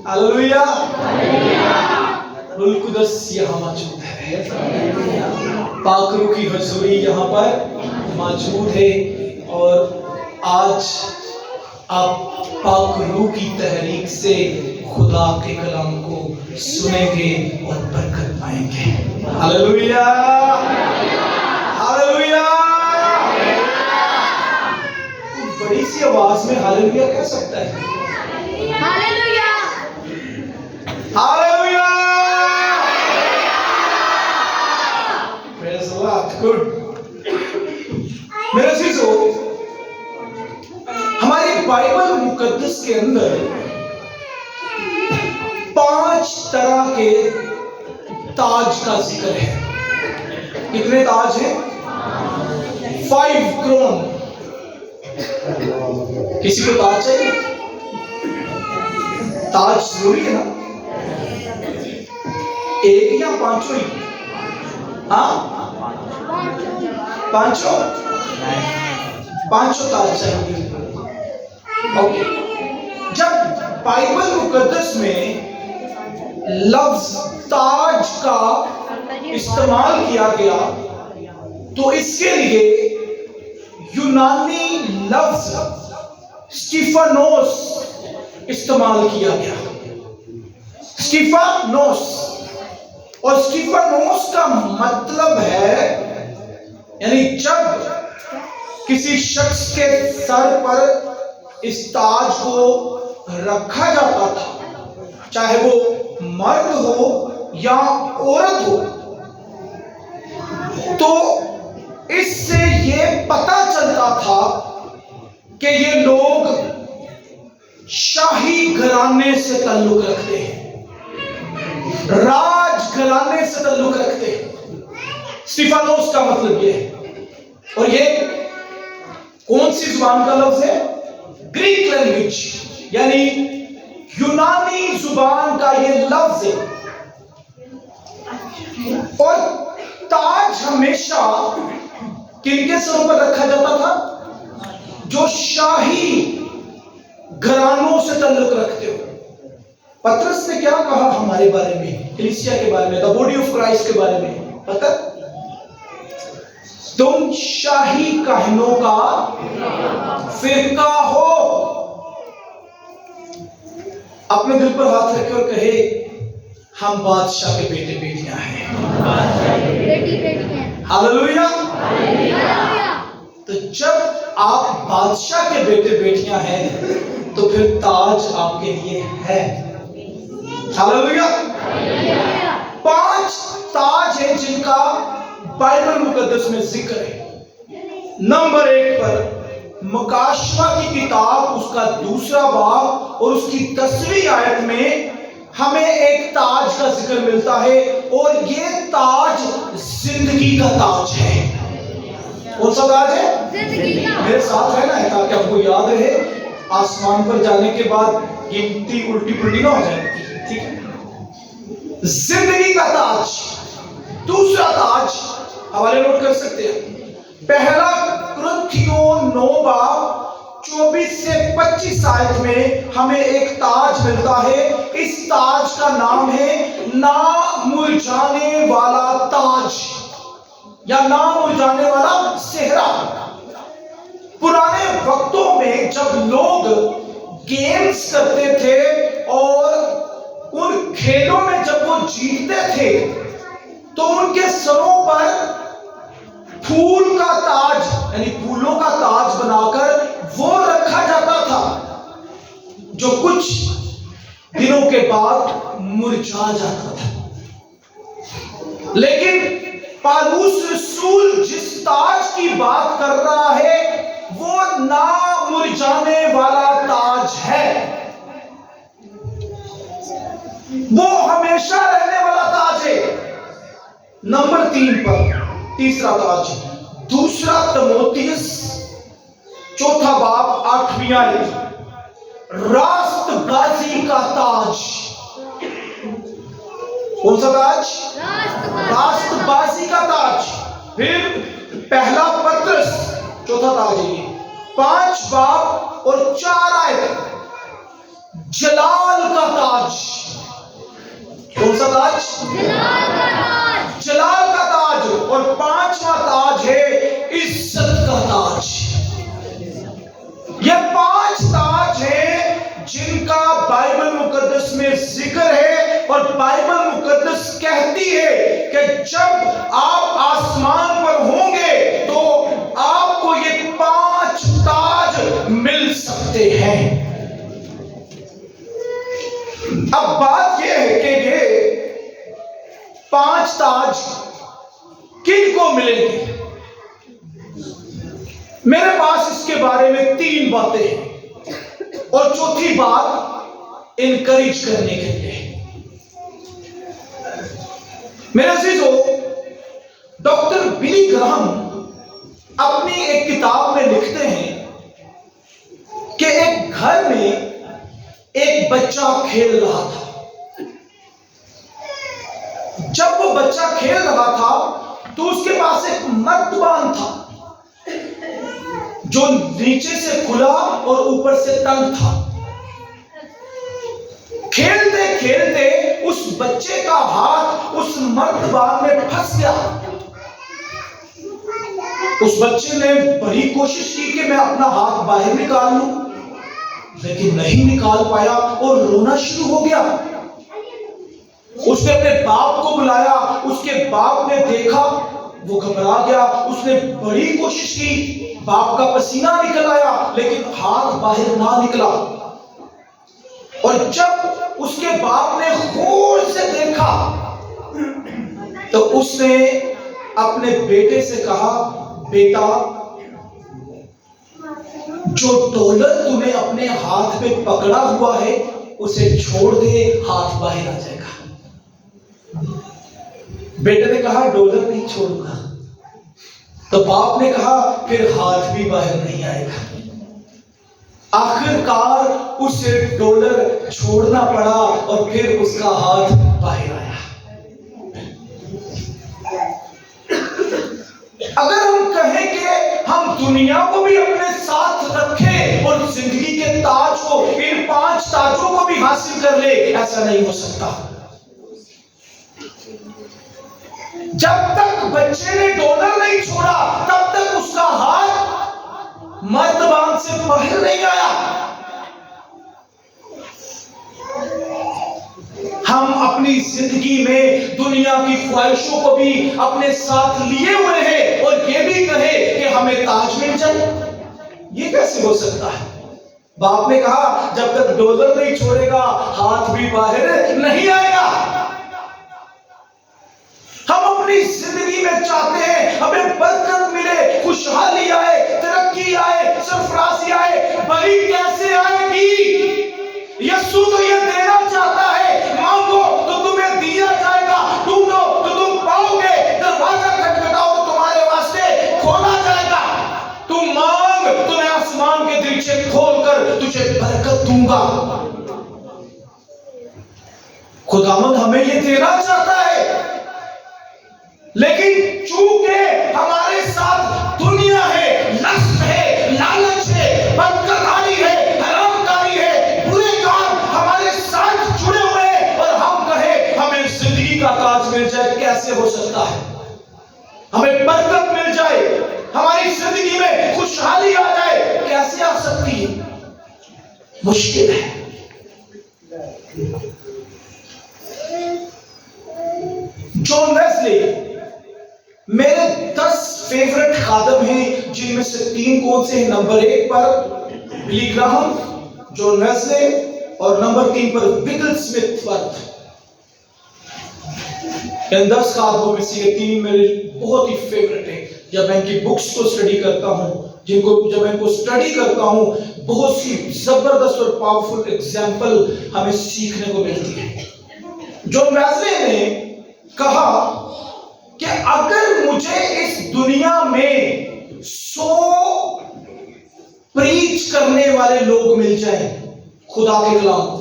Hallelujah. रूह कुदस यहाँ मौजूद है, पाक रूह की हजूरी यहाँ पर मौजूद है। और आज आप पाक रूह की तहरीक से खुदा के कलाम को सुनेंगे और बरकत पाएंगे। Hallelujah, hallelujah. बड़ी सी आवाज में हालेलुया कह सकता है? Hallelujah, hallelujah. Praise the Lord. Good. मेरे अजीजों, हमारी बाइबल मुकद्दस के अंदर 5 तरह के ताज का जिक्र है। कितने ताज हैं? 5 क्रोन। किसी को ताज चाहिए? ताज जरूरी है ना? एक या पांचों ही? हाँ, पांचों ताज चाहिए। ओके। जब बाइबल मुकद्दस में लफ्ज ताज का इस्तेमाल किया गया तो इसके लिए यूनानी लफ्ज स्टीफानोस इस्तेमाल किया गया। स्टीफानोस, और स्टीफानोस का मतलब है, यानी जब किसी शख्स के सर पर इस ताज को रखा जाता था, चाहे वो मर्द हो या औरत हो, तो इससे ये पता चलता था कि ये लोग शाही घराने से ताल्लुक रखते हैं, राज घराने से ताल्लुक रखते हैं। स्टीफानोस का मतलब ये है। और ये कौन सी जुबान का लफ्ज है? ग्रीक लैंग्वेज, यानी यूनानी जुबान का ये लफ्ज है। और ताज हमेशा किनके सरों पर रखा जाता था? जो शाही घरानों से ताल्लुक रखते हो। पतरस ने क्या कहा हमारे बारे में, कलीसिया के बारे में, द बॉडी ऑफ क्राइस्ट के बारे में? पता, तुम शाही काहिनों का फिरका हो। अपने दिल पर हाथ रखे और कहे, हम बादशाह के बेटे बेटियां हैं। हालेलुया। तो जब आप बादशाह के बेटे बेटियां हैं तो फिर ताज आपके लिए है। हालेलुया। 5 ताज हैं जिनका बाइबल मुकद्दस में जिक्र है। नंबर 1 पर मुकाशवा की किताब, उसका 2 बाब और उसकी 10वीं आयत में हमें एक ताज का जिक्र मिलता है, और ये ताज जिंदगी का ताज है। कौन सा ताज है? जिंदगी का। मेरे साथ है ना, ताकि आपको याद रहे, आसमान पर जाने के बाद गिनती उल्टी पुल्टी ना हो जाए। ठीक है? जिंदगी का ताज। दूसरा ताज हवाले नोट कर सकते हैं। पहला कुरिन्थियों 9 बाब 24 से 25 आयत में हमें एक ताज मिलता है। इस ताज का नाम है ना मुरझाने वाला ताज, या ना मुरझाने वाला सेहरा। पुराने वक्तों में जब लोग गेम्स करते थे और उन खेलों में जब वो जीतते थे, तो उनके सरों पर फूल का ताज, यानी फूलों का ताज बनाकर वो रखा जाता था, जो कुछ दिनों के बाद मुरझा जाता था। लेकिन पौलुस रसूल जिस ताज की बात कर रहा है वो ना मुरझाने वाला ताज है, वो हमेशा रहने वाला ताज है। नंबर 3 पर तीसरा ताज, 2 तीमुथियुस 4 बाब 8वीं आयत, रास्तबाजी का ताज। कौन सा ताज? रास्तबाजी का ताज। फिर पहला पत्रस 4 ताज है ये, 5 बाब और 4 आयत, जलाल का ताज। कौन सा ताज? जलाल का ताज। और पांचवा ताज है इज्जत का ताज। ये 5 ताज हैं जिनका बाइबल मुकद्दस में जिक्र है। और बाइबल मुकद्दस कहती है कि जब आप आसमान पर होंगे तो आपको ये 5 ताज मिल सकते हैं। अब बात यह है कि ये 5 ताज किन को मिलेंगे? मेरे पास इसके बारे में 3 बातें हैं और चौथी बात इनकरेज करने के लिए। मेरे अजीजों, डॉक्टर बिली ग्राहम अपनी एक किताब में लिखते हैं कि एक घर में एक बच्चा खेल रहा था। जब वो बच्चा खेल रहा था तो उसके पास एक मर्तबान था जो नीचे से खुला और ऊपर से तंग था। खेलते खेलते उस बच्चे का हाथ उस मर्तबान में फंस गया। उस बच्चे ने बड़ी कोशिश की कि मैं अपना हाथ बाहर निकाल लूं, लेकिन नहीं निकाल पाया और रोना शुरू हो गया। उसने अपने बाप को बुलाया। उसके बाप ने देखा, वो घबरा गया। उसने बड़ी कोशिश की, बाप का पसीना निकल आया, लेकिन हाथ बाहर ना निकला। और जब उसके बाप ने गौर से देखा तो उसने अपने बेटे से कहा, बेटा, जो डॉलर तूने अपने हाथ में पकड़ा हुआ है उसे छोड़ दे, हाथ बाहर आ जाएगा। बेटे ने कहा, डॉलर नहीं छोड़ूंगा। तो बाप ने कहा, फिर हाथ भी बाहर नहीं आएगा। आखिरकार उसे डॉलर छोड़ना पड़ा और फिर उसका हाथ बाहर आया। अगर हम कहें कि हम दुनिया को भी अपने साथ रखें और जिंदगी के ताज को, इन 5 ताजों को भी हासिल कर ले, ऐसा नहीं हो सकता। जब तक बच्चे ने डॉलर नहीं छोड़ा तब तक उसका हाथ मर्तबान से बाहर नहीं आया। हम अपनी जिंदगी में दुनिया की ख्वाहिशों को भी अपने साथ लिए हुए हैं और ये भी कहे कि हमें ताज मिल जाए। ये कैसे हो सकता है? बाप ने कहा, जब तक डॉलर नहीं छोड़ेगा हाथ भी बाहर नहीं आएगा। हम अपनी जिंदगी में चाहते हैं हमें बरकत मिले, खुशहाली आए, तरक्की आए, सरफराजी आए। बड़ी कैसे आएगी? यीशु तो ये देना चाहता है, मांगो तो तुम्हें दिया जाएगा, ढूंढो तो तुम पाओगे, दरवाजा खटखटाओ तो तुम्हारे वास्ते खोला जाएगा। तुम मांग तो मैं आसमान के दरीचे खोलकर तुझे बरकत दूंगा। खुदावंद हमें ये देना चाहता है, लेकिन चूंकि हमारे साथ दुनिया है, लस्ट है, लालच है, बदकारी है, हरामकारी है, बुरे काम हमारे साथ जुड़े हुए हैं और हम कहे हमें जिंदगी का ताज मिल जाए, कैसे हो सकता है? हमें बरकत मिल जाए, हमारी जिंदगी में खुशहाली आ जाए, कैसे आ सकती है? मुश्किल है। जॉन वेस्ली मेरे 10 फेवरेट खादम हैं, जिनमें से 3 कौन से हैं? नंबर 1 पर बिली ग्राहम, जॉन वेस्ले, और नंबर 3 पर विगलस्मिथ। इन 10 खादमों में से ये 3 मेरे बहुत ही फेवरेट हैं। जब मैं इनकी बुक्स को स्टडी करता हूं, जब मैं इनको स्टडी करता हूं, बहुत सी जबरदस्त और पावरफुल एग्जाम्पल हमें सीखने को मिलती है। जॉन वेस्ले ने कहा कि अगर मुझे इस दुनिया में 100 प्रीच करने वाले लोग मिल जाए खुदा के कलाम को,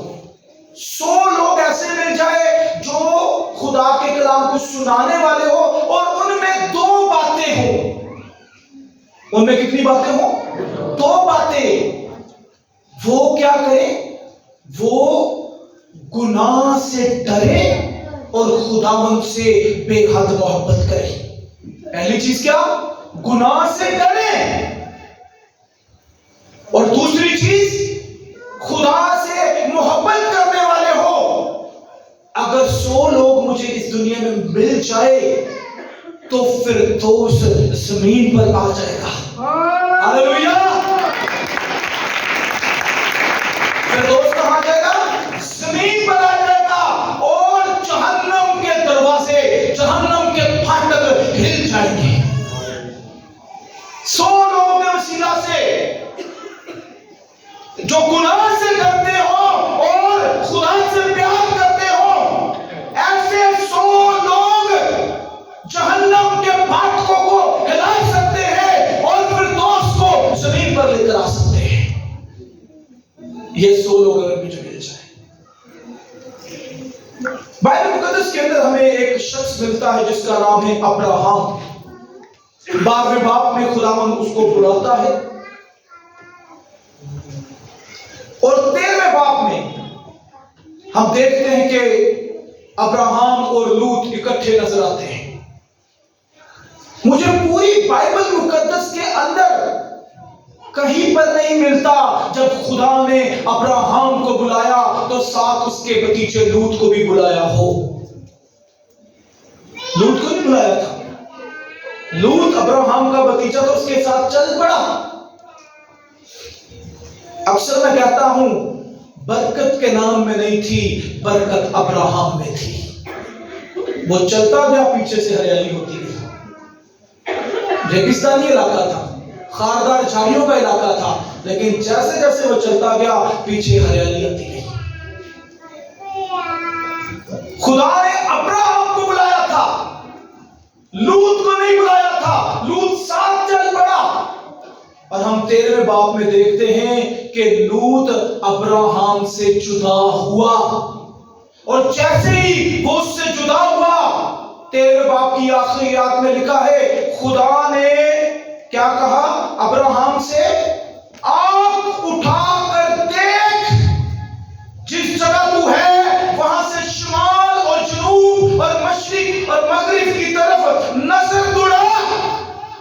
100 लोग ऐसे मिल जाए जो खुदा के कलाम को सुनाने वाले हो और उनमें 2 बातें हो, उनमें कितनी बातें हो? 2 बातें। वो क्या करें? वो गुनाह से डरे और खुदावंद से बेहद मोहब्बत करें। पहली चीज क्या? गुनाह से डरे, और दूसरी चीज खुदा से मोहब्बत करने वाले हो। अगर 100 लोग मुझे इस दुनिया में मिल जाए तो फिर दोष जमीन पर आ जाएगा। हालेलुया। फिर दोष कहां जाएगा? जमीन पर आ जाएगा, और जहन्नम के दरवाजे, जहन्नम के फाटक हिल जाएंगे। 100 लोगों के वसीला से जो गुनाह से डरते हो और खुदा से प्यार करते हो, ऐसे 100 लोग जहन्नम के फाटकों को हिला सकते हैं और फिर दोस्त को जमीन पर लेकर आ सकते हैं। ये 100 लोग अगर मुझे मिल जाए। बाइबल मुकद्दस के अंदर हमें एक शख्स मिलता है जिसका नाम है अब्राहम। 12वें बाप में खुदावंद उसको बुलाता है, और 13वें बाप में हम देखते हैं कि अब्राहम और लूत इकट्ठे नजर आते हैं। मुझे पूरी बाइबल मुकद्दस के अंदर कहीं पर नहीं मिलता जब खुदा ने अब्राहम को बुलाया तो साथ उसके भतीजे लूत को भी बुलाया हो। लूत को नहीं बुलाया था। लूत अब्राहम का भतीजा तो उसके साथ चल पड़ा। अक्सर मैं कहता हूं, बरकत के नाम में नहीं थी, बरकत अब्राहम में थी। वो चलता गया, पीछे से हरियाली होती गई। रेगिस्तानी इलाका था, खारदार झाड़ियों का इलाका था, लेकिन जैसे जैसे वो चलता गया पीछे हरियाली आती गई। खुदा ने अब्राहम को बुलाया था, लूत को नहीं बुलाया था। लूत साथ चल पड़ा, और हम 13वें बाप में देखते हैं कि लूत अब्राहम से जुदा हुआ, और जैसे ही वो उससे जुदा हुआ, 13वें बाप की आखिरी आयत में लिखा है, खुदा ने क्या कहा अब्राहम से? आंख उठाकर देख, जिस जगह तू है वहां से शुमाल और जनूब और मशरिक और मगरिब की तरफ नजर दौड़ा,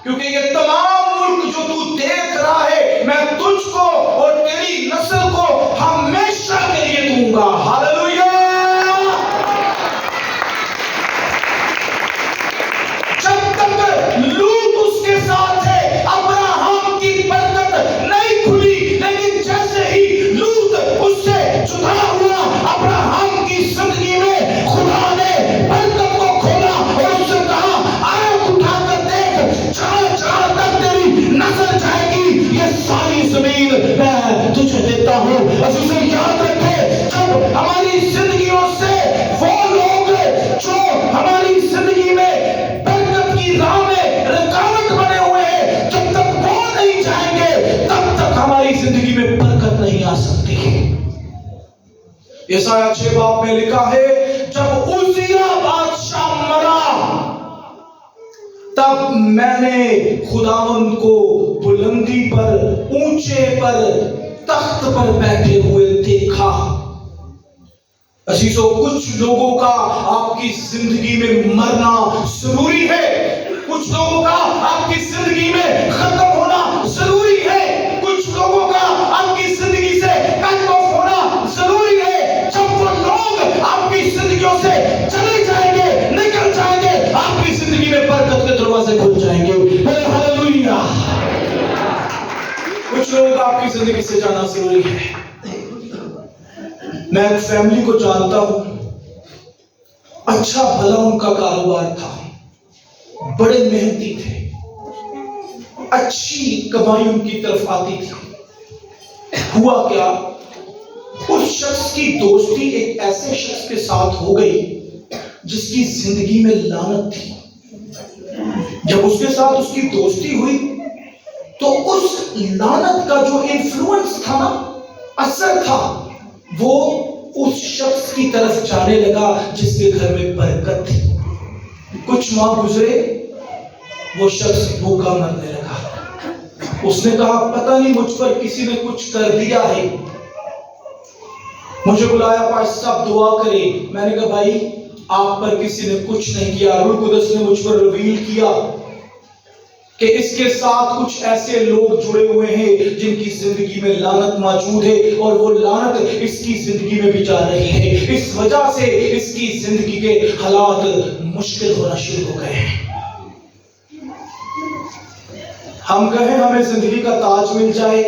क्योंकि ये तमाम मुल्क जो तू देख रहा है मैं तुझको और तेरी नस्ल को हमेशा के लिए दूंगा। हालेलुया। जब तक लूत उसके साथ है अब्राहम की बरकत नहीं खुली, लेकिन जैसे ही लूत उससे जुदा हुआ, अब्राहम की जिंदगी में खुदा ने बरकत को खोला और उससे कहा, आंख उठाकर देख, जहां जहां तक तेरी नजर जाएगी ये सारी जमीन मैं तुझे देता हूं। और उसे याद रखे, जब हमारी जिंदगियों से वो लोग जो हमारी जिंदगी में बरकत की राह में रुकावट बने हुए हैं, जब तक वो नहीं जाएंगे तब तक हमारी जिंदगी में बरकत नहीं आ सकती है। यशायाह 6 बाप में लिखा है, जब उजिया बादशाह मरा तब मैंने खुदावंद को बुलंदी पर, ऊंचे पर, तख्त पर बैठे हुए देखा। अजीजों, कुछ लोगों का आपकी जिंदगी में मरना जरूरी है, कुछ लोगों का आपकी जिंदगी में खत्म होना जरूरी है, कुछ लोगों का आपकी जिंदगी से कट ऑफ होना जरूरी है। जब वो लोग आपकी जिंदगियों से चले जाएंगे, निकल जाएंगे, आपकी जिंदगी में बरकत के दरवाजे खुल जाएंगे। हालेलुया। कुछ लोग आपकी जिंदगी से जाना जरूरी है। मैं एक फैमिली को जानता हूं, अच्छा भला उनका कारोबार था, बड़े मेहनती थे, अच्छी कमाई उनकी तरफ आती थी। हुआ क्या, उस शख्स की दोस्ती एक ऐसे शख्स के साथ हो गई जिसकी जिंदगी में लानत थी। जब उसके साथ उसकी दोस्ती हुई तो उस लानत का जो इन्फ्लुएंस था ना, असर था, वो उस शख्स की तरफ जाने लगा जिसके घर में बरकत थी। कुछ माह गुजरे, वो शख्स भूखा मरने लगा। उसने कहा, पता नहीं मुझ पर किसी ने कुछ कर दिया है, मुझे बुलाया, पास साहब दुआ करें। मैंने कहा भाई आप पर किसी ने कुछ नहीं किया, रूह कुदस ने मुझ पर रिवील किया कि इसके साथ कुछ ऐसे लोग जुड़े हुए हैं जिनकी जिंदगी में लानत मौजूद है और वो लानत इसकी जिंदगी में भी जा रही है। इस वजह से इसकी जिंदगी के हालात मुश्किल होना शुरू हो गए हैं। हम कहें हमें जिंदगी का ताज मिल जाए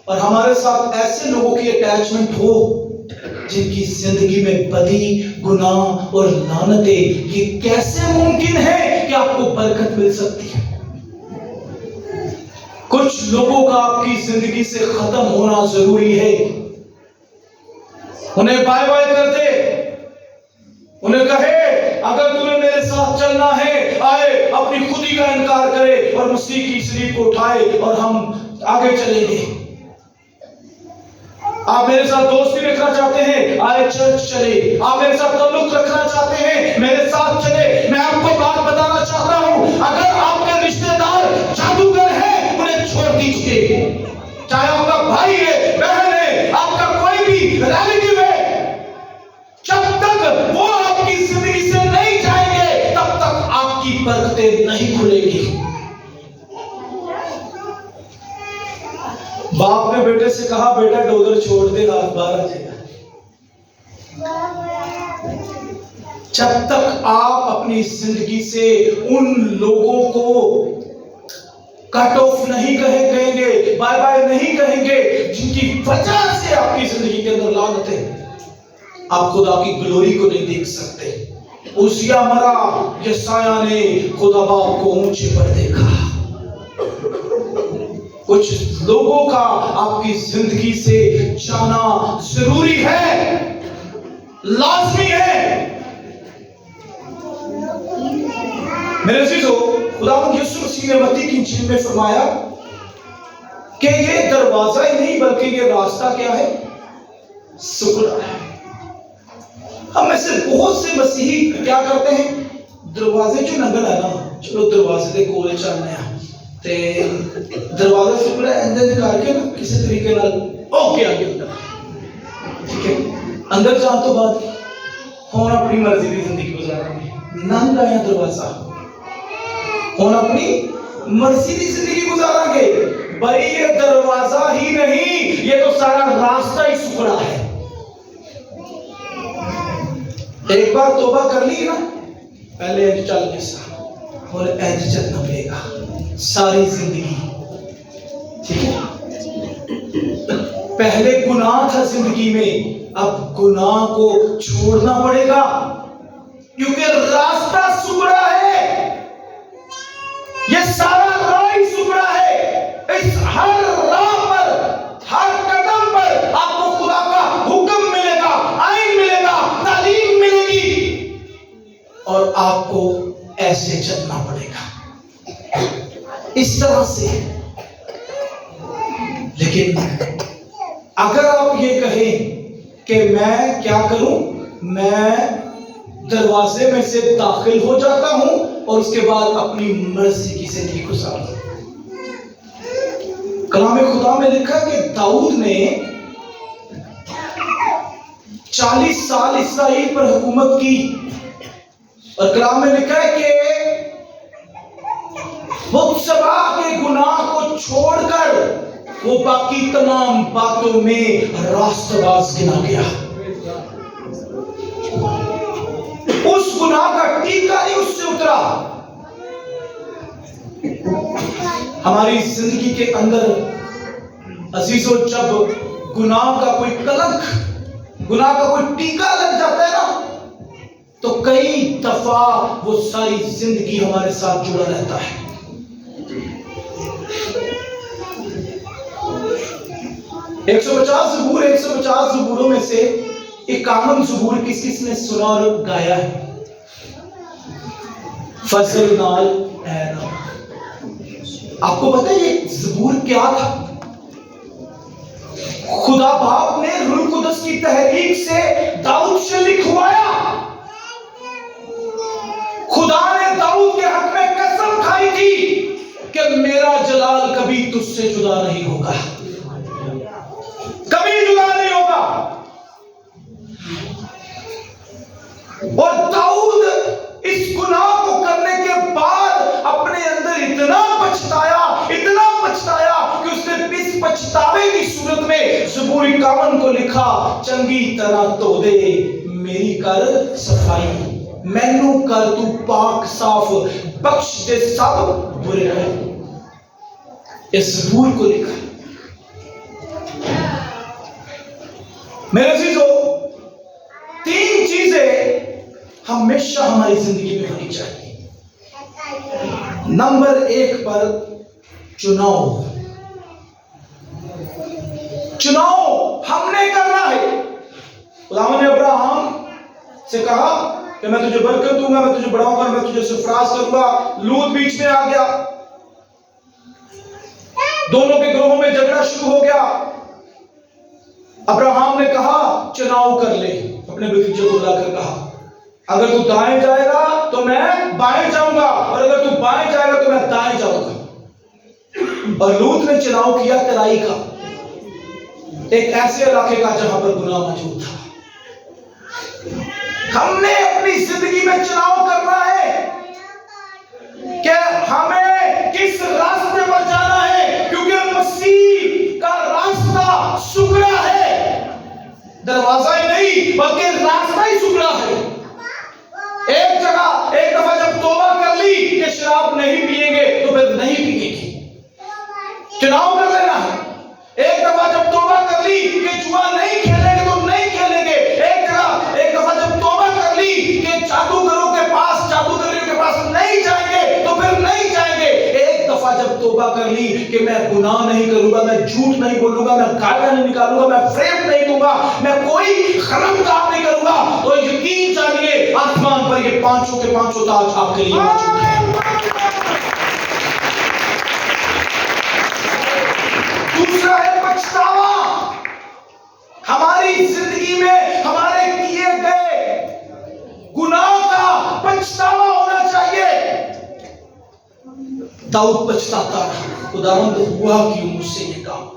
और हमारे साथ ऐसे लोगों की अटैचमेंट हो जिनकी जिंदगी में बदी, गुनाह और लानतें, ये कैसे मुमकिन है कि आपको बरकत मिल सकती है? कुछ लोगों का आपकी जिंदगी से खत्म होना जरूरी है। उन्हें बाय बाय कर दे, उन्हें कहे अगर तुम्हें मेरे साथ चलना है आए, अपनी खुदी का इनकार करे और मसीह की सलीब को उठाए और हम आगे चलेंगे। आप मेरे साथ दोस्ती रखना चाहते हैं, आए चर्च चले। आप मेरे साथ ताल्लुक रखना चाहते हैं, मेरे साथ चले। मैं आपको बात बताना चाहता हूं, अगर आपके रिश्तेदार जादूगर हैं उन्हें छोड़ दीजिए। चाहे आपका भाई है, बहन है, आपका कोई भी रिलेटिव है, जब तक वो आपकी जिंदगी से नहीं जाएंगे तब तक आपकी बरकतें नहीं खुलेगी। बाप ने बेटे से कहा बेटा डोगर छोड़ दे, रात 12 बजेगा। जब तक आप अपनी जिंदगी से उन लोगों को कट ऑफ नहीं कहेंगे, बाय बाय नहीं कहेंगे जिनकी वजह से आपकी जिंदगी के अंदर लानत है, आप खुदा की ग्लोरी को नहीं देख सकते। उसिया मरा, यशायाह ने खुदा बाप को ऊंचे पर देखा। कुछ लोगों का आपकी जिंदगी से जाना जरूरी है, लाजमी है। मेरे अजीजों, खुदावंद यीशु मसीह ने मत्ती की इंजील में फरमाया कि ये दरवाजा ही नहीं बल्कि ये रास्ता क्या है? सुकड़ा है। हम में से बहुत से मसीही क्या करते हैं? दरवाजे जो नंगल है ना, चलो दरवाजे के कोल चलने हैं ते दरवाजा सुकड़ा अंदर करके ना किसी तरीके नाल ओके आगे अंदर, ठीक है। अंदर जाने तो बाद हम अपनी मर्जी की जिंदगी गुजारेंगे। नंग आया दरवाजा, हम अपनी मर्जी की जिंदगी गुजारेंगे। भाई ये दरवाजा ही नहीं, ये तो सारा रास्ता ही सुकड़ा है। एक बार तौबा कर ली ना, पहले ऐसे चल के और ऐसे चलना पड़ेगा सारी जिंदगी, ठीक है। पहले गुनाह था जिंदगी में, अब गुनाह को छोड़ना पड़ेगा क्योंकि रास्ता सुकड़ा है। ये सारा राह ही सुकड़ा है। इस हर राह पर, हर कदम पर आपको खुदा का हुक्म मिलेगा, आइन मिलेगा, तालीम मिलेगी और आपको ऐसे चलना पड़ेगा, इस तरह से। लेकिन अगर आप ये कहें कि मैं क्या करूं, मैं दरवाजे में से दाखिल हो जाता हूं और उसके बाद अपनी मर्जी की जिंदगी गुजारूं। कलाम खुदा में लिखा कि दाऊद ने 40 साल इस्राएल पर हुकूमत की और कलाम में लिखा है कि मुत्सबा के गुनाह को छोड़कर वो बाकी तमाम बातों में रास्तबाज गिना गया। उस गुनाह का टीका ही उससे उतरा। हमारी जिंदगी के अंदर अजीजों, जब गुनाह का कोई कलंक, गुनाह का कोई टीका लग जाता है ना, तो कई दफा वो सारी जिंदगी हमारे साथ जुड़ा रहता है। 150 ज़बूर, 150 ज़बूरों में से 51 ज़बूर किस किस ने सुना और गाया है? फजल नाल ऐना। आपको पता है ये ज़बूर क्या था? खुदा बाप ने रूह कुदस की तहरीक से दाऊद से लिखवाया। खुदा ने दाऊद के हक में कसम खाई थी कि मेरा जलाल कभी तुझसे जुदा नहीं होगा, कभी जुदा नहीं होगा। और दाऊद इस गुनाह को करने के बाद अपने अंदर इतना पछताया कि उसने इस पछतावे की सूरत में ज़बूर 51 को लिखा, चंगी तरह धो दे मेरी कर सफाई, मैनू कर तू पाक साफ, बख्श दे सब बुरे रहे। इस ज़बूर को लिखा। मेरे अज़ीज़ों, 3 चीजें हमेशा हमारी जिंदगी में होनी चाहिए। नंबर 1 पर चुनाव हमने करना है। खुदावंद ने अब्राहम से कहा कि मैं तुझे बरकत दूंगा, मैं तुझे बढ़ाऊंगा, मैं तुझे सरफराज करूंगा। लूत बीच में आ गया, दोनों के ग्रोहों में झगड़ा शुरू हो गया। अब्राहम ने कहा चुनाव कर ले, अपने भतीजे को बुलाकर कहा, अगर तू दाएं जाएगा तो मैं बाएं जाऊंगा, और अगर तू बाएं जाएगा तो मैं दाएं जाऊंगा। और लूत ने चुनाव किया तराई का, एक ऐसे इलाके का जहां पर गुनाह मौजूद था। हमने अपनी जिंदगी में चुनाव करना है कि हमें किस रास्ते पर जाना है, क्योंकि मसीह का रास्ता सुगड़ा है, दरवाजा ही नहीं बल्कि रास्ता ही सुगड़ा है। एक दफा जब तौबा कर ली कि शराब नहीं पिएंगे तो फिर नहीं पिएंगे, चुनाव कर लेना है। एक दफा जब तौबा कर ली कि जुआ नहीं खेलेंगे तो नहीं खेलेंगे, एक दफा जब तौबा कर ली कि जादूगरों के पास नहीं जाएंगे तो फिर नहीं जाएंगे, एक दफा जब तौबा कर ली कि मैं गुनाह नहीं करूंगा, मैं झूठ नहीं बोलूंगा, मैं गालियां नहीं निकालूंगा, मैं फ्रेम नहीं दूंगा, मैं कोई खराब काम नहीं करूंगा, तो यकीन जानिए आसमान पर ये 5 के 5 ताज आपके लिए मौजूद है। दूसरा है पछतावा। हमारी जिंदगी में हमारे किए गए गुनाह का पछतावा होना चाहिए। दाऊद पछताता रहा, खुदावंद हुआ क्यों मुझसे ये काम।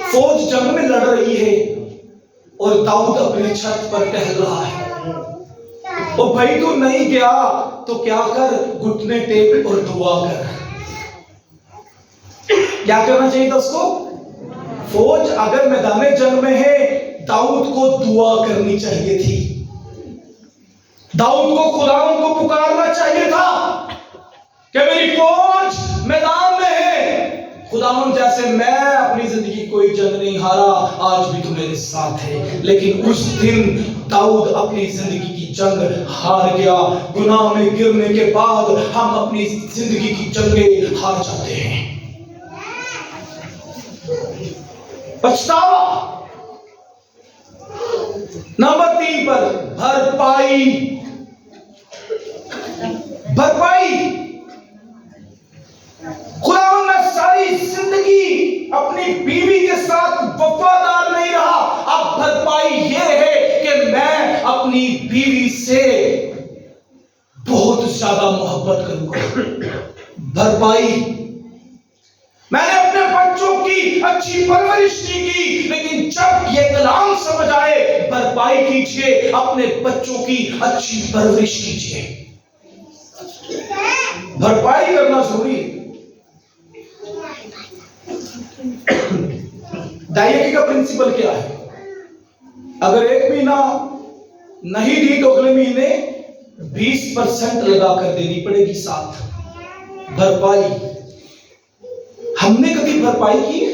फौज जंग में लड़ रही है और दाऊद अपने छत पर टहल रहा है। ओ भाई तू नहीं गया तो क्या कर, घुटने टेक और दुआ कर। क्या करना चाहिए था उसको? फौज अगर मैदान जंग में है, दाऊद को दुआ करनी चाहिए थी। दाऊद को खुदावंद को पुकारना चाहिए था कि मेरी फौज मैदान में है, खुदावंद जैसे मैं अपनी जिंदगी कोई जंग नहीं हारा, आज भी तू मेरे साथ है। लेकिन उस दिन दाऊद अपनी जिंदगी की जंग हार गया। गुनाह में गिरने के बाद हम अपनी जिंदगी की जंगें हार जाते हैं। पछतावा। नंबर 3 पर भरपाई। खुदावंद मैं सारी जिंदगी अपनी बीवी के साथ वफादार नहीं रहा, अब भरपाई यह है कि मैं अपनी बीवी से बहुत ज्यादा मोहब्बत करूंगा। भरपाई। मैंने अपने बच्चों की अच्छी परवरिश नहीं की, लेकिन जब ये कलाम समझ आए, भरपाई कीजिए, अपने बच्चों की अच्छी परवरिश कीजिए। भरपाई करना जरूरी है। दायिकी का प्रिंसिपल क्या है? अगर एक महीना नहीं दी तो अगले महीने 20% लगा कर देनी पड़ेगी साथ। भरपाई। हमने कभी भरपाई की है?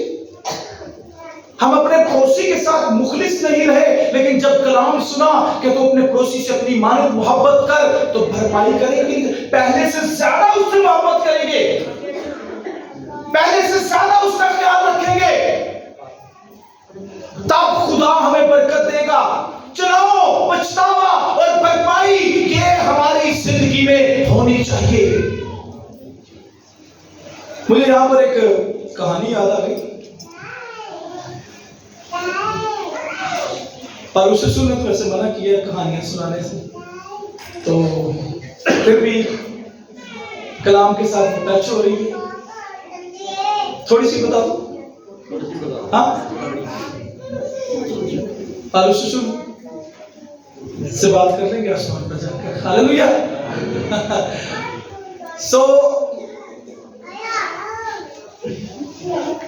हम अपने पड़ोसी के साथ मुखलिस नहीं रहे, लेकिन जब कलाम सुना कि तो अपने पड़ोसी से अपनी मानव मोहब्बत कर, तो भरपाई करेंगे, पहले से ज्यादा उससे मोहब्बत करेंगे, पहले से ज्यादा उसका ख्याल रखेंगे, तब खुदा हमें बरकत देगा। चुनाव, पछतावा और भरपाई ये हमारी जिंदगी में होनी चाहिए। मुझे यहां पर एक कहानी याद आ गई, पर उसे सुनने तो वैसे मना किया कहानियां सुनाने से, तो फिर भी कलाम के साथ टच हो रही है, थोड़ी सी बता दो। हाँ, पालू सुसु से बात कर लेंगे आसमान पर जाकर। हालेलुया। सो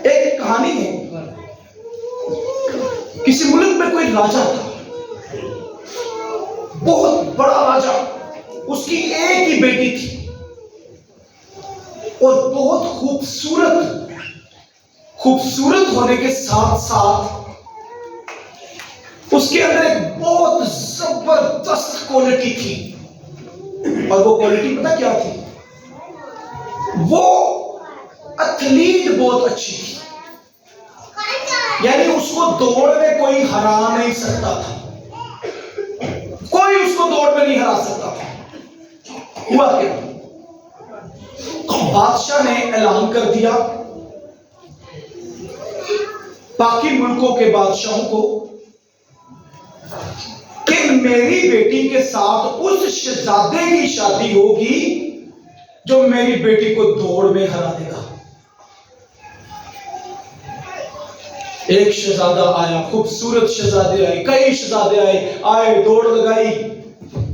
एक कहानी है, किसी मुल्क में कोई राजा था, बहुत बड़ा राजा। उसकी एक ही बेटी थी और बहुत खूबसूरत होने के साथ साथ उसके अंदर एक बहुत जबरदस्त क्वालिटी थी। और वो क्वालिटी पता क्या थी? वो एथलीट बहुत अच्छी थी, यानी उसको दौड़ में कोई हरा नहीं सकता था, कोई उसको दौड़ में नहीं हरा सकता था। हुआ क्या? बादशाह ने ऐलान कर दिया बाकी मुल्कों के बादशाहों को कि मेरी बेटी के साथ उस शहजादे की शादी होगी जो मेरी बेटी को दौड़ में हरा देगा। एक शहजादा आया, खूबसूरत शहजादे आए, कई शहजादे आए, दौड़ लगाई,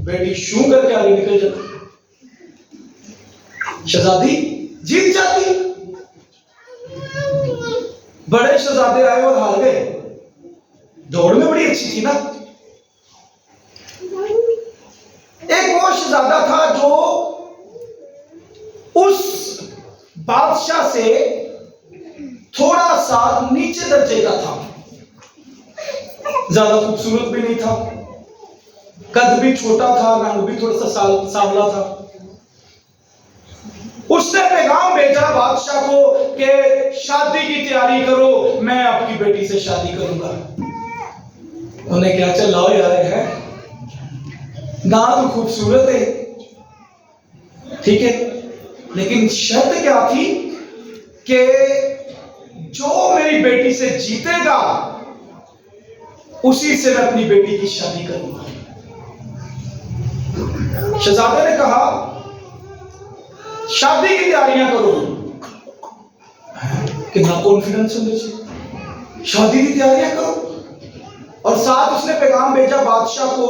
बेटी शू करके आगे निकल जाती, शहजादी जीत जाती। बड़े शहजादे आए और हार गए, दौड़ में बड़ी अच्छी थी ना। एक वो शहजादा था जो उस बादशाह से थोड़ा सा नीचे दर्जे का था, ज्यादा खूबसूरत भी नहीं था, कद भी छोटा था, रंग भी थोड़ा सा सांवला था। उसने पैगाम भेजा बादशाह को कि शादी की तैयारी करो, मैं आपकी बेटी से शादी करूंगा। उन्हें क्या चल लाओ यार, है ना तो खूबसूरत है, ठीक है, लेकिन शर्त क्या थी कि जो मेरी बेटी से जीतेगा उसी से मैं अपनी बेटी की शादी करूंगा। शहजादे ने कहा शादी की तैयारियां करो। कितना कॉन्फिडेंस होना चाहिए, शादी की तैयारियां करो। और साथ उसने पैगाम भेजा बादशाह को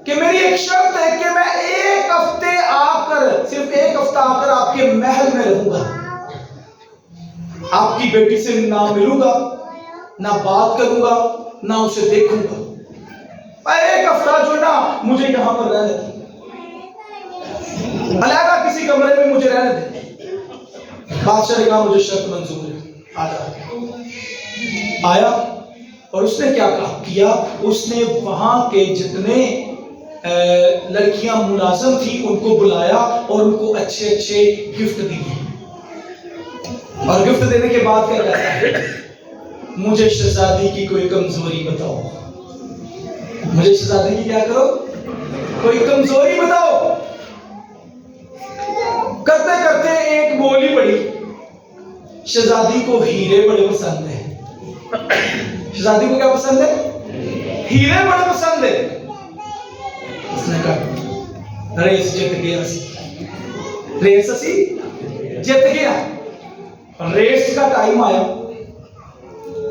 कि मेरी एक शर्त है कि मैं एक हफ्ते आकर, सिर्फ एक हफ्ता आकर आपके महल में रहूंगा, आपकी बेटी से ना मिलूंगा, ना बात करूंगा, ना उसे देखूंगा। एक हफ्ता जो है ना मुझे यहां पर रहने दे, अलग किसी कमरे में मुझे रहने दे। बादशाह ने कहा मुझे शर्त मंजूर है, आजा। आया और उसने क्या किया, उसने वहां के जितने लड़कियां मुलाजिम थी उनको बुलाया और उनको अच्छे अच्छे गिफ्ट दिए। और गिफ्ट देने के बाद क्या कहता है, मुझे शहजादी की कोई कमजोरी बताओ, मुझे शहजादी की क्या करो, कोई कमजोरी बताओ। करते करते एक बोली पड़ी, शहजादी को हीरे बड़े पसंद है। शहजादी को क्या पसंद है? हीरे बड़े पसंद है। उसने कहा रेस जीत गया, रेस असी जीत गया। रेस का टाइम आया,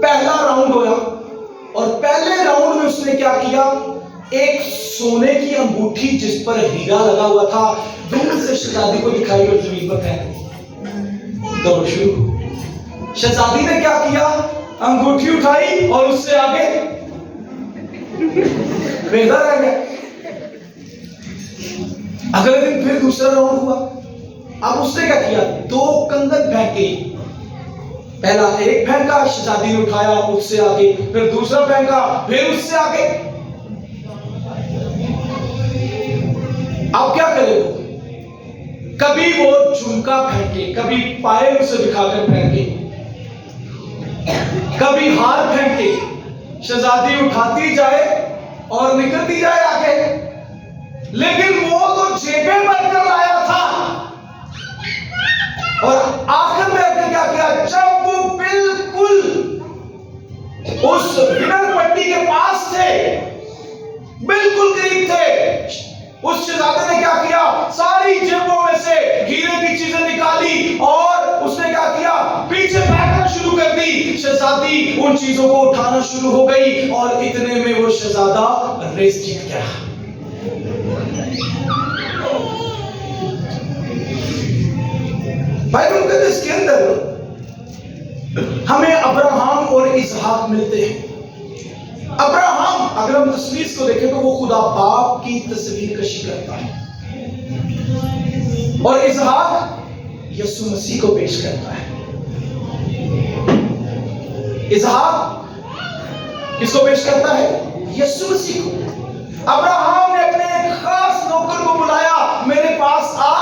पहला राउंड होया और पहले राउंड में उसने क्या किया, एक सोने की अंगूठी जिस पर हीरा लगा हुआ था दूर से शहजादी को दिखाई और जमीन पर फेंक दी। दौड़ शुरू। शहजादी ने क्या किया, अंगूठी उठाई और उससे आगे बेहतर रह गया। अगले दिन फिर दूसरा राउंड हुआ। अब उसने क्या किया, दो कंगन फेंके, पहला एक फेंका, शहजादी ने उठाया उससे आगे, फिर दूसरा फेंका, फिर उससे आगे। अब क्या करे वो, कभी वो झुमका फेंके, कभी पायल उसे दिखाकर फेंके, कभी हार फेंके। शहजादी उठाती जाए और निकलती जाए आगे, लेकिन वो तो जेबें भरकर लाया था। और आखिर में अपने क्या किया, जब वो बिल्कुल उस विनर पट्टी के पास थे, बिल्कुल करीब थे, उस शहजादे ने क्या किया, सारी जेबों में से हीरे की चीजें निकाली और उसने क्या किया, पीछे फेंकना शुरू कर दी। शहजादी उन चीजों को उठाना शुरू हो गई और इतने में वो शहजादा रेस जीत गया। बाइबल कहते हैं इसके अंदर हमें अब्राहम और इसहाक मिलते हैं। अब्राहम, अगर हम तस्वीर को देखें तो वो खुदा बाप की तस्वीर कशी करता है, और इसहाक यीशु मसीह को पेश करता है। इसहाक किसको पेश करता है? यीशु मसीह को। अब्राहम ने अपने एक खास नौकर को बुलाया, मेरे पास आ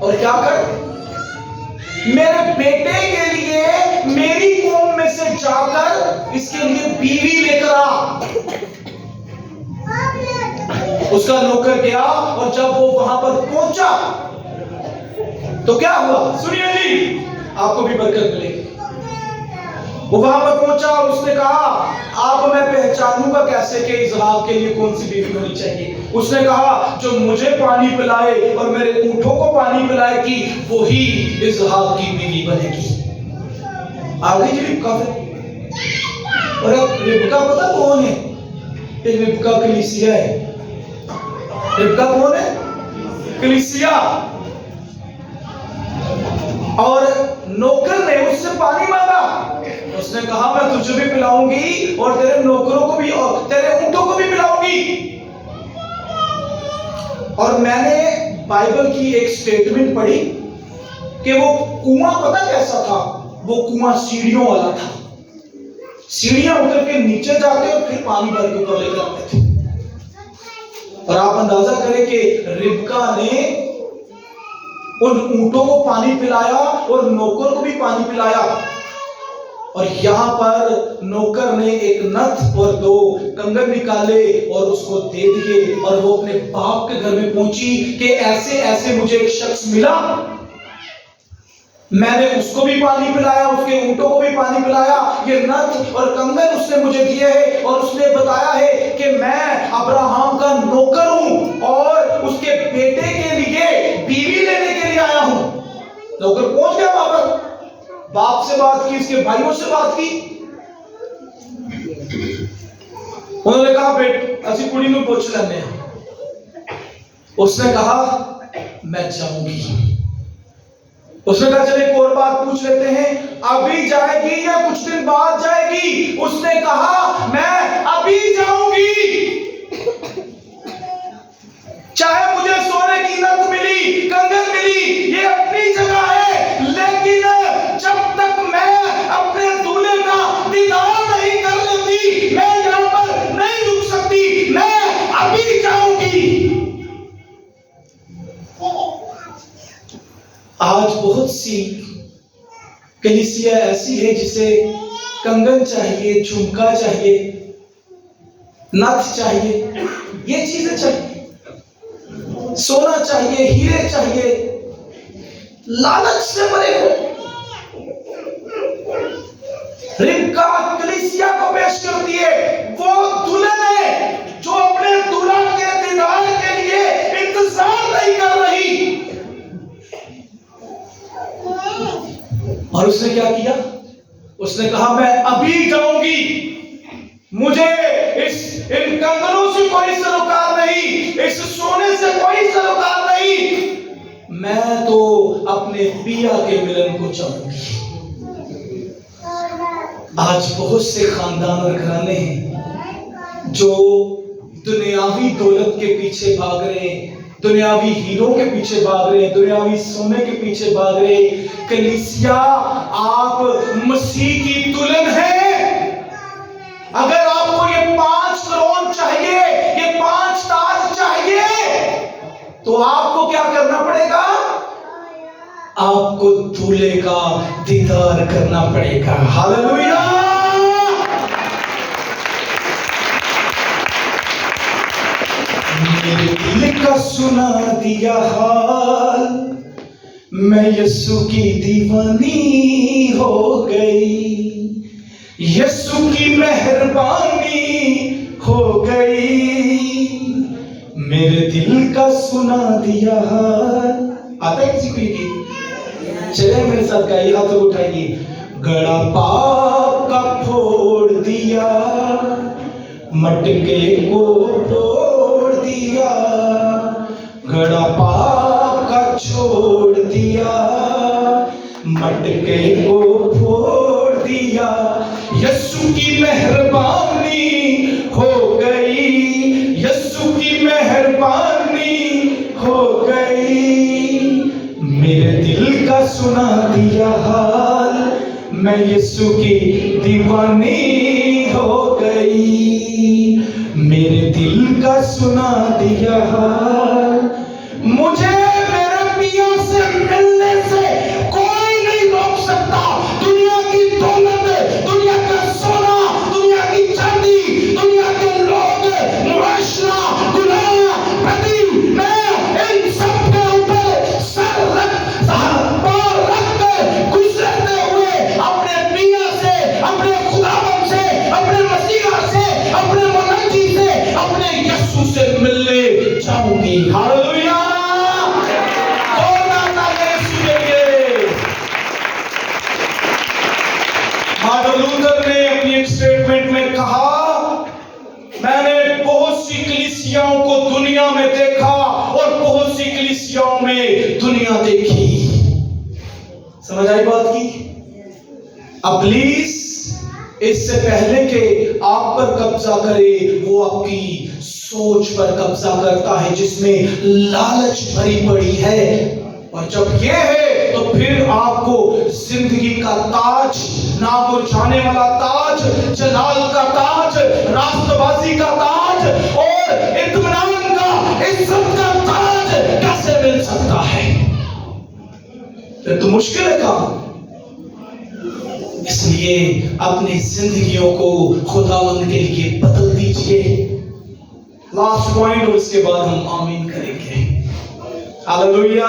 और क्या कर, मेरे बेटे के लिए मेरी कौम में से जाकर इसके लिए बीवी लेकर आ। उसका नौकर गया और जब वो वहां पर पहुंचा तो क्या हुआ? सुनिए जी, आपको भी बरकत मिलेगी। वो वहां पर पहुंचा और उसने कहा, आप मैं पहचानूंगा कैसे कि इसहाक के लिए कौन सी बीवी होनी चाहिए? उसने कहा, जो मुझे पानी पिलाए और मेरे ऊंटों को पानी पिलाएगी वही इसहाक की बीवी बनेगी। आगे जी रिबका। और अब रिबका पता कौन है? रिबका कलीसिया है। रिबका कौन है? कलीसिया। और नौकर ने उससे पानी मांगा, उसने कहा मैं तुझे भी पिलाऊंगी और तेरे नौकरों को भी और तेरे ऊंटों को भी पिलाऊंगी। और मैंने बाइबल की एक स्टेटमेंट पढ़ी कि वो कुआं पता कैसा था? वो कुआं सीढ़ियों वाला था। सीढ़ियां उतर के नीचे जाके और फिर पानी भर के ऊपर लेकर आते थे। और आप अंदाजा करें कि रिबका ने उन ऊंटों को पानी पिलाया और नौकर को भी पानी पिलाया। और यहां पर नौकर ने एक नथ और 2 कंगन निकाले और उसको दे दिए, और वो अपने बाप के घर में पहुंची कि ऐसे ऐसे मुझे एक शख्स मिला, मैंने उसको भी पानी पिलाया, उसके ऊंटों को भी पानी पिलाया, ये नथ और कंगन उसने मुझे दिए हैं, और उसने बताया है कि मैं अब्राहम का नौकर हूं और उसके बेटे के लिए बीवी लेने के लिए आया हूं। नौकर पहुंच गया वहां पर, बाप से बात की, उसके भाइयों से बात की। उन्होंने कहा, बेट असि कुड़ी में पूछ लेने। उसने कहा मैं जाऊंगी। उसने कहा चले एक और बात पूछ लेते हैं, अभी जाएगी या कुछ दिन बाद जाएगी? उसने कहा मैं अभी जाऊंगी, चाहे मुझे सोने की नथ मिली, कंगन मिली, ये अपनी जगह है, लेकिन जब तक मैं अपने दूल्हे का दीदार नहीं कर लेती मैं यहां पर नहीं रुक सकती, मैं अभी जाऊंगी। आज बहुत सी कलीसिया ऐसी है जिसे कंगन चाहिए, झुमका चाहिए, नथ चाहिए, ये चीजें चाहिए, सोना चाहिए, हीरे चाहिए, लालच से भरे हुए। रिबका कलीसिया को पेश करती है, वो दुल्हन है जो अपने दूल्हा के दीदार के लिए इंतजार नहीं कर रही। और उसने क्या किया? उसने कहा मैं अभी जाऊंगी, मुझे इन कंगनों से कोई सरोकार नहीं, इस सोने से कोई सरोकार नहीं, मैं तो अपने पिया के मिलन को चाहूंगी। आज बहुत से खानदान और घराने हैं जो दुनियावी दौलत के पीछे भाग रहे हैं, दुनियावी हीरों के पीछे भाग रहे हैं, दुनियावी सोने के पीछे भाग रहे हैं। कलीसिया, आप मसीह की दुल्हन है। अगर आपको ये 5 करोड़ चाहिए, ये 5 ताज चाहिए, तो आपको क्या करना पड़ेगा? आपको दूल्हे का दीदार करना पड़ेगा। हालेलुया। मेरे दिल का सुना दिया हाल, मैं यीशु की दीवानी हो गई, यीशु की मेहरबानी हो गई, मेरे दिल का सुना दिया हाल। आता है किसी को ये गीत? चले मेरे साथ गाइए, हाथों उठाइए। घड़ा पाप का फोड़ दिया, मटके को तोड़ दिया, घड़ा पाप का छोड़ दिया, मटके को फोड़ दिया। यीशु की मेहरबानी हो गई, यीशु की मेहरबानी हो गई। मेरे दिल का सुना दिया हाल, मैं यीशु की दीवानी हो गई। मेरे दिल का सुना दिया हाल, मुझे मेरे पिया से मिलने से कोई नहीं रोक सकता। दुनिया की दौलत, दुनिया का सोना, दुनिया की चांदी, दुनिया के लोग, मुआशरा, गुनाह, पति, मैं इन सब के ऊपर सर रख कर गुजरते हुए अपने पिया से, अपने खुदावंद से, अपने मसीहा से, अपने मुनज्जी से, अपने यीशु से मिलने जाऊंगी। हालेलुया। मार्टिन लूथर ने अपनी एक स्टेटमेंट में कहा, मैंने बहुत सी कलीसियाओं को दुनिया में देखा और बहुत सी कलीसियाओं में दुनिया देखी। समझ आई बात की? इब्लीस इससे पहले कि आप पर कब्जा करे, वो आपकी सोच पर कब्जा करता है जिसमें लालच भरी पड़ी है। और जब ये है तो फिर आपको जिंदगी का ताज, ना मुरझाने वाला ताज, जलाल का ताज, रास्तबाजी का ताज और इत्मीनान का, इज्जत का ताज कैसे मिल सकता है? फिर तो मुश्किल है काम। इसलिए अपनी जिंदगियों को खुदावंद के लिए बदल दीजिए। लास्ट पॉइंट और उसके बाद हम आमीन करेंगे। Hallelujah,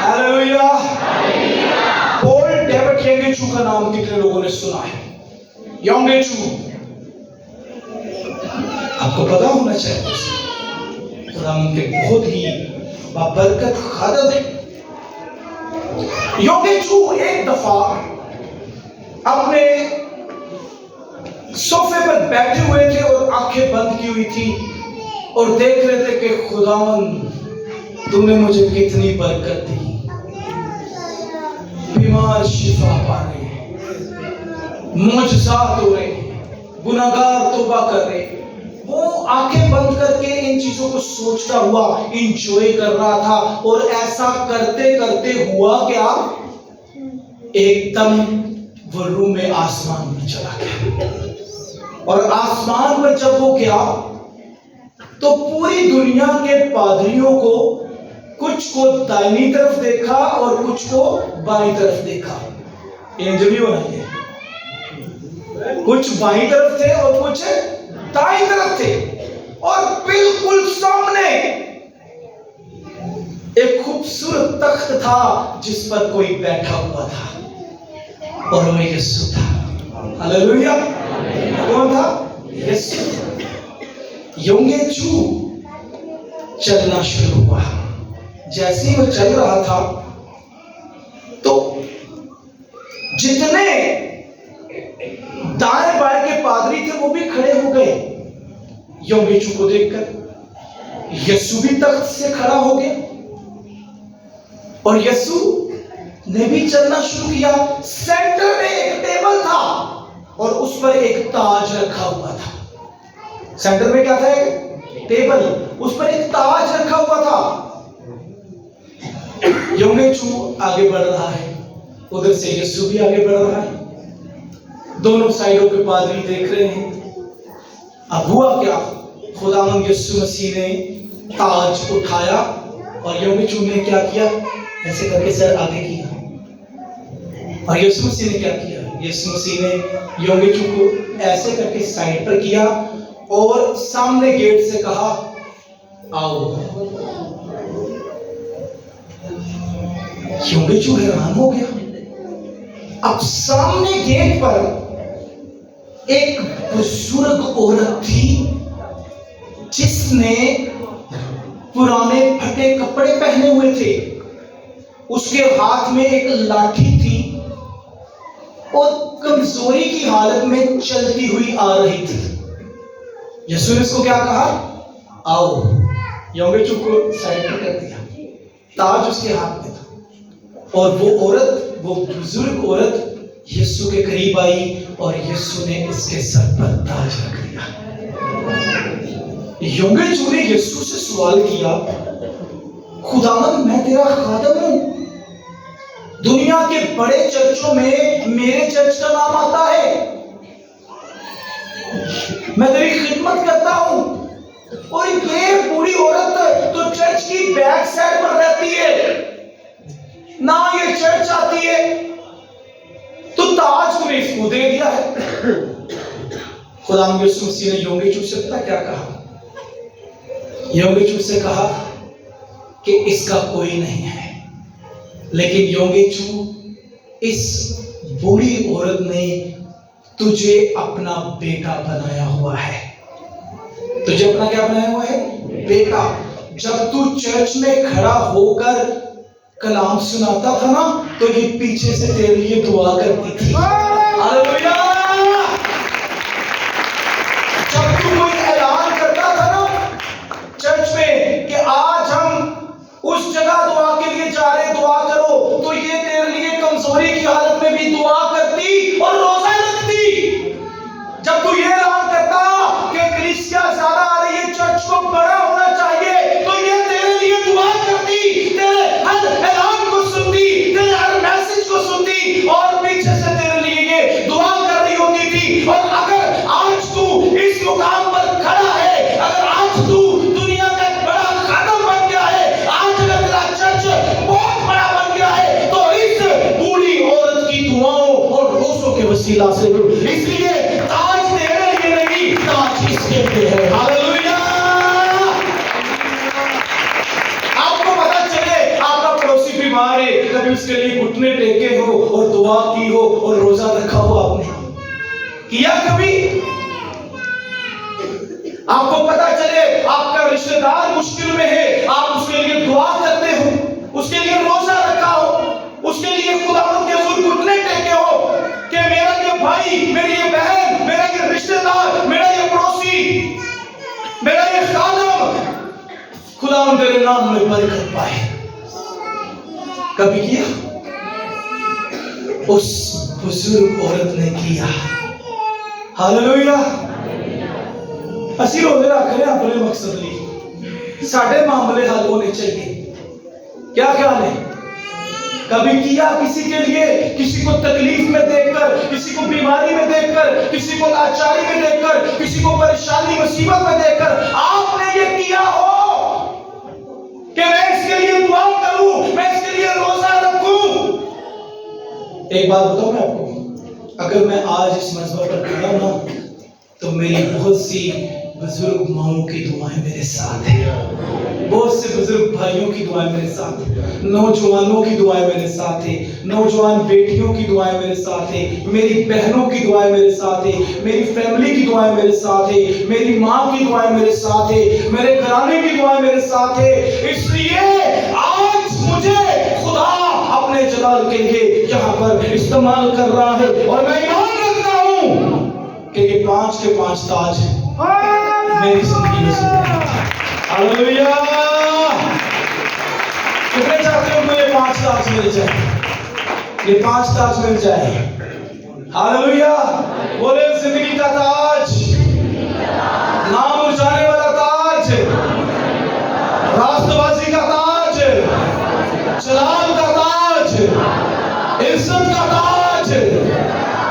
hallelujah. पॉल डेविड योंगेचू का नाम कितने लोगों ने सुना है? योंगेचू, आपको पता होना चाहिए, खुदावंद के बहुत ही बाबरकत खादम है। योंगेचू एक दफा अपने सोफे पर बैठे हुए थे और आंखें बंद की हुई थी और देख रहे थे कि खुदावंद तूने मुझे कितनी बरकत दी। बीमार शिफा पा रहे हैं, मुआजिज़ात हो रहे हैं, गुनाहगार तौबा कर रहे हैं। वो आंखें बंद करके इन चीजों को सोचता हुआ इंजॉय कर रहा था। और ऐसा करते करते हुआ क्या, एकदम वो रूम में आसमान में चला गया। और आसमान पर जब वो गया तो पूरी दुनिया के पादरियों को, कुछ को दाहिनी तरफ देखा और कुछ को बाईं तरफ देखा। एंजल भी बनाइए, कुछ बाईं तरफ थे और कुछ दाईं तरफ थे। और बिल्कुल सामने एक खूबसूरत तख्त था जिस पर कोई बैठा हुआ था और वो यीशु था। हालेलुया। कौन था? यीशु। योंगेचू चलना शुरू हुआ। जैसे ही वो चल रहा था तो जितने दाएं बाएं के पादरी थे वो भी खड़े हो गए योंगेचू को देखकर। यीशु भी तख्त से खड़ा हो गया और यीशु ने भी चलना शुरू किया। सेंटर में एक टेबल था और उस पर एक ताज रखा हुआ था। सेंटर में क्या था? एक टेबल, उस पर एक ताज रखा हुआ था। योंगेचू आगे बढ़ रहा है, उधर से यीशु भी आगे बढ़ रहा है। दोनों साइडों पे पादरी देख रहे हैं। अब हुआ क्या, खुदावंद यीशु मसीह ने ताज उठाया और योंगेचू ने क्या किया, ऐसे करके सर आगे किया। और यीशु मसीह ने क्या किया, यीशु मसीह ने योंगेचू को ऐसे करके साइड पर किया और सामने गेट से कहा आओ। योंगेचू हैरान हो गया। अब सामने गेट पर एक बुजुर्ग औरत थी जिसने पुराने फटे कपड़े पहने हुए थे। उसके हाथ में एक लाठी थी और कमजोरी की हालत में चलती हुई आ रही थी। यीशु ने उसको क्या कहा? आओ। यंगेचू को साइड में कर दिया, ताज उसके हाथ में था और वो औरत, वो बुजुर्ग औरत यीशु के करीब आई और यीशु ने इसके सर पर ताज रख दिया। यंगेचू ने यीशु से सवाल किया, खुदावन मैं तेरा खादम हूं, दुनिया के बड़े चर्चों में मेरे चर्च का नाम आता है, मैं तेरी खिदमत करता हूं, और ये बूढ़ी औरत तो चर्च की बैक साइड पर रहती है, ना ये चर्च आती है, तो ताज तूने इसको दे दिया है। खुदा यीशु मसीह ने यंगेचू से पता क्या कहा? यंगेचू से कहा कि इसका कोई नहीं है, लेकिन यंगेचू इस बूढ़ी औरत ने तुझे अपना बेटा बनाया हुआ है। तुझे अपना क्या बनाया हुआ है? बेटा। जब तू चर्च में खड़ा होकर कलाम सुनाता था ना, तो ये पीछे से तेरे लिए दुआ करती थी। हालेलुया। जब तू कोई ऐलान करता था ना चर्च में कि आज हम उस जगह दुआ के लिए जा रहे, दुआ करो, तो ये तेरे लिए कमजोरी की हालत में भी दुआ करती और रोजा रखती। जब तू ये ऐलान करता कि कलीसिया ज्यादा आ रही है, चर्च को बड़ा होना चाहिए, तो ये तेरे लिए दुआ करती, तेरे हर ऐलान को सुनती, तेरे हर मैसेज को सुनती और पीछे से तेरे लिए ये दुआ कर रही होती थी। और अगर आज तू इस मुकाम पर खड़ा है, अगर आज तू दुनिया का एक बड़ा खादम बन गया है, आज अगर तेरा चर्च बहुत बड़ा बन गया है, तो इस बूढ़ी औरत की दुआओं और रोज़ों के वसीला से। इसलिए ताज तेरे लिए नहीं, ताज इसके लिए है। हालेलुया। आपको पता चले आपका पड़ोसी बीमार है, कभी उसके लिए घुटने टेके हो और दुआ की हो और रोजा रखा हो, आपने किया कभी? आपको पता चले आपका रिश्तेदार मुश्किल में है, आप उसके लिए दुआ करते हो, उसके लिए रोजा रखा हो, उसके लिए खुदावंद के हुजूर घुटने टेके हो कि मेरा ये भाई, मेरी ये बहन, मेरा ये रिश्तेदार, मेरा ये पड़ोसी, मेरा ये खादम खुदावंद तेरे नाम में बरकत पाए। कभी किया? उस बुजुर्ग औरत ने किया। हालेलुया। ਅਸੀਂ रोजे रख रहे हैं अपने मकसद लिए, साढ़े मामले हल होने चाहिए। क्या ख्याल है? कभी किया किसी के लिए, किसी को तकलीफ में देखकर, किसी को बीमारी में देखकर, किसी को लाचारी में देखकर, किसी को परेशानी मुसीबत में देखकर आपने ये किया हो कि मैं इसके लिए दुआ करूं, मैं इसके लिए रोजा रखूं? एक बात बताऊं मैं आपको, अगर मैं आज इस मंज़र पर खड़ा हूं ना, तो मेरी बहुत सी बुजुर्ग माओं की दुआएं मेरे साथ हैं, बहुत से बुजुर्ग भाइयों की दुआएं मेरे साथ हैं, नौजवानों की दुआएं मेरे साथ हैं, नौजवान बेटियों की दुआएं मेरे साथ हैं, मेरी बहनों की दुआएं मेरे साथ हैं, मेरी फैमिली की दुआएं मेरे साथ हैं, मेरी माँ की दुआएं मेरे साथ हैं, मेरे घराने की दुआएं मेरे साथ हैं। इसलिए आज मुझे खुदा अपने जलाल के लिए यहाँ पर इस्तेमाल कर रहा है, और मैं ईमान रखता हूँ कि ये 5 के 5 ताज मेरी जिंदगी में सुन। हालेलुया। कितने चाहते हो मुझे 5 ताज मिल जाए? ये 5 ताज मिल जाए। हालेलुया। बोले जिंदगी का ताज, नाम उजाने वाला ताज, राष्ट्रवासी का ताज, जलाल का ताज, इज्जत का ताज,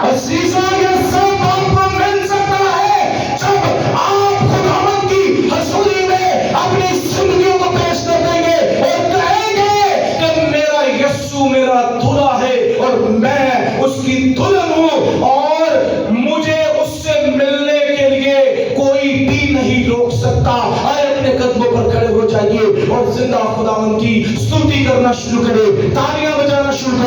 अजीज़ों ये सब आपको मिल सकता है जब आप खुदावंद की हज़ूरी में अपनी जिंदगियों को पेश कर देंगे और कहेंगे कि मेरा यीशु मेरा दूल्हा है और मैं उसकी दुल्हन हूं, और मुझे उससे मिलने के लिए कोई भी नहीं रोक सकता। आए अपने कदमों पर खड़े हो जाइए और जिंदा खुदावंद की स्तुति करना शुरू करें, तालियां बजाना शुरू करें।